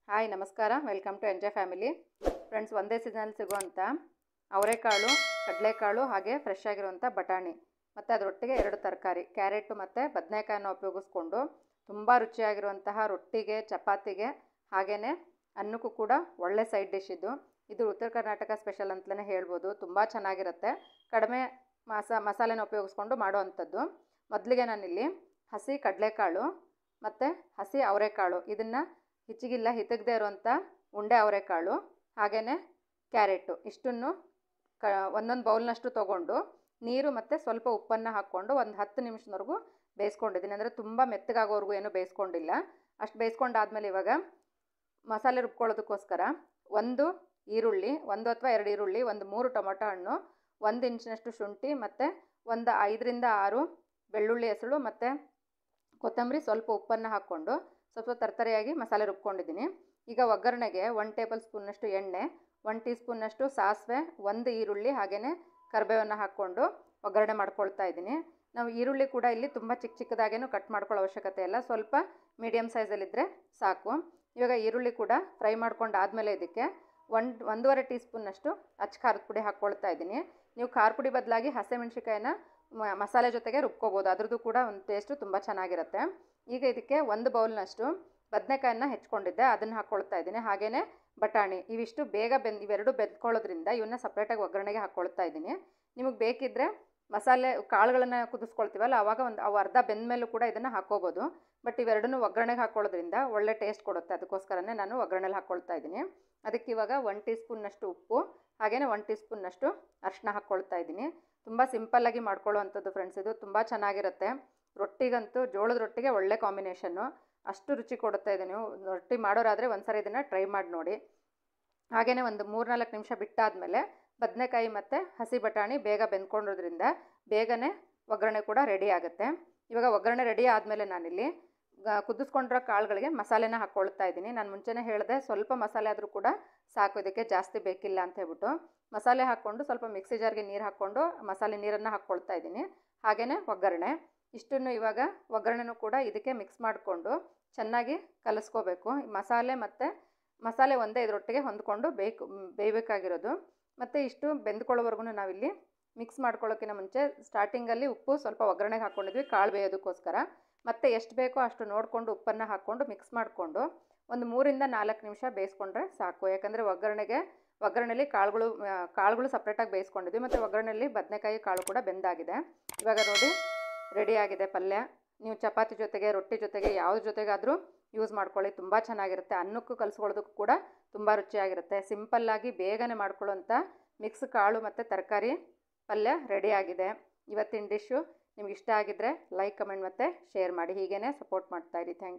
Hi ನಮಸ್ಕಾರ, welcome to enjoy family. Friends, ಒಂದೇ ಸೀಸನಲ್ಲಿ ಸಿಗುವಂಥ ಅವರೆಕಾಳು, ಕಡಲೆಕಾಳು ಹಾಗೆ ಫ್ರೆಶ್ ಆಗಿರುವಂಥ ಬಟಾಣಿ ಮತ್ತು ಅದರೊಟ್ಟಿಗೆ 2 ತರಕಾರಿ ಕ್ಯಾರೆಟು ಮತ್ತು ಬದನೆಕಾಯನ್ನು ಉಪಯೋಗಿಸ್ಕೊಂಡು ತುಂಬ ರುಚಿಯಾಗಿರುವಂತಹ ರೊಟ್ಟಿಗೆ, ಚಪಾತಿಗೆ ಹಾಗೆಯೇ ಅನ್ನಕ್ಕೂ ಕೂಡ ಒಳ್ಳೆ ಸೈಡ್ ಡಿಶ್ ಇದು ಉತ್ತರ ಕರ್ನಾಟಕ ಸ್ಪೆಷಲ್ ಅಂತಲೇ ಹೇಳ್ಬೋದು. ತುಂಬ ಚೆನ್ನಾಗಿರುತ್ತೆ. ಕಡಿಮೆ ಮಸಾಲೆನ ಉಪಯೋಗಿಸ್ಕೊಂಡು ಮಾಡುವಂಥದ್ದು. ಮೊದಲಿಗೆ ನಾನಿಲ್ಲಿ ಹಸಿ ಕಡಲೆಕಾಳು ಮತ್ತು ಹಸಿ ಅವರೆಕಾಳು ಇದನ್ನು ಹಿಚಗಿಲ್ಲ ಹಿತಗದೇ ಇರುವಂಥ ಉಂಡೆ ಅವರೆಕಾಳು ಹಾಗೆಯೇ ಕ್ಯಾರೆಟು ಇಷ್ಟನ್ನು ಒಂದೊಂದು ಬೌಲ್ನಷ್ಟು ತೊಗೊಂಡು ನೀರು ಮತ್ತು ಸ್ವಲ್ಪ ಉಪ್ಪನ್ನು ಹಾಕ್ಕೊಂಡು ಒಂದು 10 ನಿಮಿಷದವರೆಗೂ ಬೇಯಿಸ್ಕೊಂಡಿದ್ದೀನಿ. ಅಂದರೆ ತುಂಬ ಮೆತ್ತಗಾಗೋವರೆಗೂ ಏನೂ ಬೇಯಿಸ್ಕೊಂಡಿಲ್ಲ. ಅಷ್ಟು ಬೇಯಿಸ್ಕೊಂಡಾದ್ಮೇಲೆ ಇವಾಗ ಮಸಾಲೆ ರುಬ್ಕೊಳ್ಳೋದಕ್ಕೋಸ್ಕರ 1 ಈರುಳ್ಳಿ, 1 ಅಥವಾ 2 ಈರುಳ್ಳಿ, 3 ಟೊಮೊಟೊ ಹಣ್ಣು, 1 ಇಂಚಿನಷ್ಟು ಶುಂಠಿ ಮತ್ತು ಒಂದು 5 ರಿಂದ 6 ಬೆಳ್ಳುಳ್ಳಿ ಹೆಸಳು ಮತ್ತು ಕೊತ್ತಂಬರಿ, ಸ್ವಲ್ಪ ಉಪ್ಪನ್ನು ಹಾಕ್ಕೊಂಡು ಸ್ವಲ್ಪ ತರ್ತರಿಯಾಗಿ ಮಸಾಲೆ ರುಬ್ಕೊಂಡಿದ್ದೀನಿ. ಈಗ ಒಗ್ಗರಣೆಗೆ 1 ಟೇಬಲ್ ಸ್ಪೂನ್ನಷ್ಟು ಎಣ್ಣೆ, 1 ಟೀ ಸ್ಪೂನ್ನಷ್ಟು ಸಾಸಿವೆ, 1 ಈರುಳ್ಳಿ ಹಾಗೆಯೇ ಕರಿಬೇವನ್ನು ಹಾಕ್ಕೊಂಡು ಒಗ್ಗರಣೆ ಮಾಡ್ಕೊಳ್ತಾ ಇದ್ದೀನಿ. ನಾವು ಈರುಳ್ಳಿ ಕೂಡ ಇಲ್ಲಿ ತುಂಬ ಚಿಕ್ಕದಾಗೇನು ಕಟ್ ಮಾಡ್ಕೊಳ್ಳೋ ಅವಶ್ಯಕತೆ ಇಲ್ಲ, ಸ್ವಲ್ಪ ಮೀಡಿಯಮ್ ಸೈಜಲ್ಲಿದ್ದರೆ ಸಾಕು. ಇವಾಗ ಈರುಳ್ಳಿ ಕೂಡ ಫ್ರೈ ಮಾಡ್ಕೊಂಡು ಆದಮೇಲೆ ಇದಕ್ಕೆ 1.5 ಟೀ ಸ್ಪೂನ್ನಷ್ಟು ಅಚ್ಚ ಖಾರದ ಪುಡಿ ಹಾಕ್ಕೊಳ್ತಾ ಇದ್ದೀನಿ. ನೀವು ಖಾರ ಪುಡಿ ಬದಲಾಗಿ ಹಸಿಮೆಣ್ಸಿಕಾಯಿನ ಮಸಾಲೆ ಜೊತೆಗೆ ರುಬ್ಕೋಬೋದು, ಅದ್ರದ್ದು ಕೂಡ ಒಂದು ಟೇಸ್ಟು ತುಂಬ ಚೆನ್ನಾಗಿರುತ್ತೆ. ಈಗ ಇದಕ್ಕೆ 1 ಬೌಲ್ನಷ್ಟು ಬದನೆಕಾಯನ್ನು ಹೆಚ್ಕೊಂಡಿದ್ದೆ, ಅದನ್ನು ಹಾಕ್ಕೊಳ್ತಾ ಇದ್ದೀನಿ. ಹಾಗೆಯೇ ಬಟಾಣಿ ಇವಿಷ್ಟು ಬೇಗ ಇವೆರಡು ಬೆಂದ್ಕೊಳ್ಳೋದ್ರಿಂದ ಇವನ್ನ ಸಪ್ರೇಟಾಗಿ ಒಗ್ಗರಣೆಗೆ ಹಾಕ್ಕೊಳ್ತಾ ಇದ್ದೀನಿ. ನಿಮಗೆ ಬೇಕಿದ್ದರೆ ಮಸಾಲೆ ಕಾಳುಗಳನ್ನು ಕುದಿಸ್ಕೊಳ್ತೀವಲ್ಲ ಆವಾಗ ಅವು ಅರ್ಧ ಬೆಂದ ಮೇಲೂ ಕೂಡ ಇದನ್ನು ಹಾಕ್ಕೋಬೋದು. ಬಟ್ ಇವೆರಡನ್ನೂ ಒಗ್ಗರಣೆಗೆ ಹಾಕ್ಕೊಳ್ಳೋದ್ರಿಂದ ಒಳ್ಳೆ ಟೇಸ್ಟ್ ಕೊಡುತ್ತೆ, ಅದಕ್ಕೋಸ್ಕರನೇ ನಾನು ಒಗ್ಗರಣೆಲಿ ಹಾಕ್ಕೊಳ್ತಾ ಇದ್ದೀನಿ. ಅದಕ್ಕೆ ಇವಾಗ 1 ಟೀ ಸ್ಪೂನ್ನಷ್ಟು ಉಪ್ಪು ಹಾಗೆಯೇ 1 ಟೀ ಸ್ಪೂನ್ನಷ್ಟು ಅರಿಶಿನ ಹಾಕ್ಕೊಳ್ತಾ ಇದ್ದೀನಿ. ತುಂಬ ಸಿಂಪಲ್ಲಾಗಿ ಮಾಡ್ಕೊಳ್ಳೋವಂಥದ್ದು ಫ್ರೆಂಡ್ಸ್, ಇದು ತುಂಬ ಚೆನ್ನಾಗಿರುತ್ತೆ. ರೊಟ್ಟಿಗಂತೂ ಜೋಳದ ರೊಟ್ಟಿಗೆ ಒಳ್ಳೆ ಕಾಂಬಿನೇಷನ್ನು, ಅಷ್ಟು ರುಚಿ ಕೊಡುತ್ತೆ. ಇದು ನೀವು ರೊಟ್ಟಿ ಮಾಡೋರಾದರೆ ಒಂದ್ಸರಿ ಇದನ್ನು ಟ್ರೈ ಮಾಡಿ ನೋಡಿ. ಹಾಗೆಯೇ ಒಂದು 3-4 ನಿಮಿಷ ಬಿಟ್ಟಾದಮೇಲೆ ಬದನೆಕಾಯಿ ಮತ್ತು ಹಸಿ ಬಟಾಣಿ ಬೇಗ ಬೆಂದ್ಕೊಂಡಿರೋದ್ರಿಂದ ಬೇಗನೆ ಒಗ್ಗರಣೆ ಕೂಡ ರೆಡಿ ಆಗುತ್ತೆ. ಇವಾಗ ಒಗ್ಗರಣೆ ರೆಡಿ ಆದಮೇಲೆ ನಾನಿಲ್ಲಿ ಕುದಿಸ್ಕೊಂಡಿರೋ ಕಾಳುಗಳಿಗೆ ಮಸಾಲೆನ ಹಾಕ್ಕೊಳ್ತಾ ಇದ್ದೀನಿ. ನಾನು ಮುಂಚೆನೇ ಹೇಳಿದೆ, ಸ್ವಲ್ಪ ಮಸಾಲೆ ಆದರೂ ಕೂಡ ಸಾಕು, ಇದಕ್ಕೆ ಜಾಸ್ತಿ ಬೇಕಿಲ್ಲ ಅಂತ ಹೇಳ್ಬಿಟ್ಟು ಮಸಾಲೆ ಹಾಕ್ಕೊಂಡು ಸ್ವಲ್ಪ ಮಿಕ್ಸಿ ಜಾರ್ಗೆ ನೀರು ಹಾಕ್ಕೊಂಡು ಮಸಾಲೆ ನೀರನ್ನು ಹಾಕ್ಕೊಳ್ತಾ ಇದ್ದೀನಿ. ಹಾಗೆಯೇ ಒಗ್ಗರಣೆ ಇಷ್ಟನ್ನು ಇವಾಗ ಒಗ್ಗರಣೆನೂ ಕೂಡ ಇದಕ್ಕೆ ಮಿಕ್ಸ್ ಮಾಡಿಕೊಂಡು ಚೆನ್ನಾಗಿ ಕಲಿಸ್ಕೋಬೇಕು. ಮಸಾಲೆ ಒಂದೇ ಇದರೊಟ್ಟಿಗೆ ಹೊಂದ್ಕೊಂಡು ಬೇಯಬೇಕಾಗಿರೋದು. ಮತ್ತು ಇಷ್ಟು ಬೆಂದ್ಕೊಳ್ಳೋವರೆಗೂ ನಾವಿಲ್ಲಿ ಮಿಕ್ಸ್ ಮಾಡ್ಕೊಳ್ಳೋಕ್ಕಿಂತ ಮುಂಚೆ ಸ್ಟಾರ್ಟಿಂಗಲ್ಲಿ ಉಪ್ಪು ಸ್ವಲ್ಪ ಒಗ್ಗರಣೆಗೆ ಹಾಕ್ಕೊಂಡಿದ್ವಿ ಕಾಳು ಬೇಯೋದಕ್ಕೋಸ್ಕರ. ಮತ್ತು ಎಷ್ಟು ಬೇಕೋ ಅಷ್ಟು ನೋಡಿಕೊಂಡು ಉಪ್ಪನ್ನು ಹಾಕ್ಕೊಂಡು ಮಿಕ್ಸ್ ಮಾಡಿಕೊಂಡು ಒಂದು 3-4 ನಿಮಿಷ ಬೇಯಿಸ್ಕೊಂಡ್ರೆ ಸಾಕು. ಯಾಕಂದರೆ ಒಗ್ಗರಣೆಯಲ್ಲಿ ಕಾಳುಗಳು ಸಪ್ರೇಟಾಗಿ ಬೇಯಿಸ್ಕೊಂಡಿದ್ವಿ ಮತ್ತು ಒಗ್ಗರಣೆಯಲ್ಲಿ ಬದನೆಕಾಯಿ ಕಾಳು ಕೂಡ ಬೆಂದಾಗಿದೆ. ಇವಾಗ ನೋಡಿ ರೆಡಿಯಾಗಿದೆ ಪಲ್ಯ. ನೀವು ಚಪಾತಿ ಜೊತೆಗೆ, ರೊಟ್ಟಿ ಜೊತೆಗೆ, ಯಾವುದ್ರ ಜೊತೆಗಾದರೂ ಯೂಸ್ ಮಾಡ್ಕೊಳ್ಳಿ, ತುಂಬ ಚೆನ್ನಾಗಿರುತ್ತೆ. ಅನ್ನಕ್ಕೂ ಕಲಿಸ್ಕೊಳ್ಳೋದಕ್ಕೂ ಕೂಡ ತುಂಬ ರುಚಿಯಾಗಿರುತ್ತೆ. ಸಿಂಪಲ್ಲಾಗಿ ಬೇಗನೆ ಮಾಡ್ಕೊಳ್ಳೋಂಥ ಮಿಕ್ಸ್ ಕಾಳು ಮತ್ತು ತರಕಾರಿ ಪಲ್ಯ ರೆಡಿಯಾಗಿದೆ. ಇವತ್ತಿನ ಡಿಶ್ಶು ನಿಮ್ಗೆ ಇಷ್ಟ ಆಗಿದ್ದರೆ ಲೈಕ್, ಕಮೆಂಟ್ ಮತ್ತು ಶೇರ್ ಮಾಡಿ. ಹೀಗೇ ಸಪೋರ್ಟ್ ಮಾಡ್ತಾಯಿರಿ. Thank you.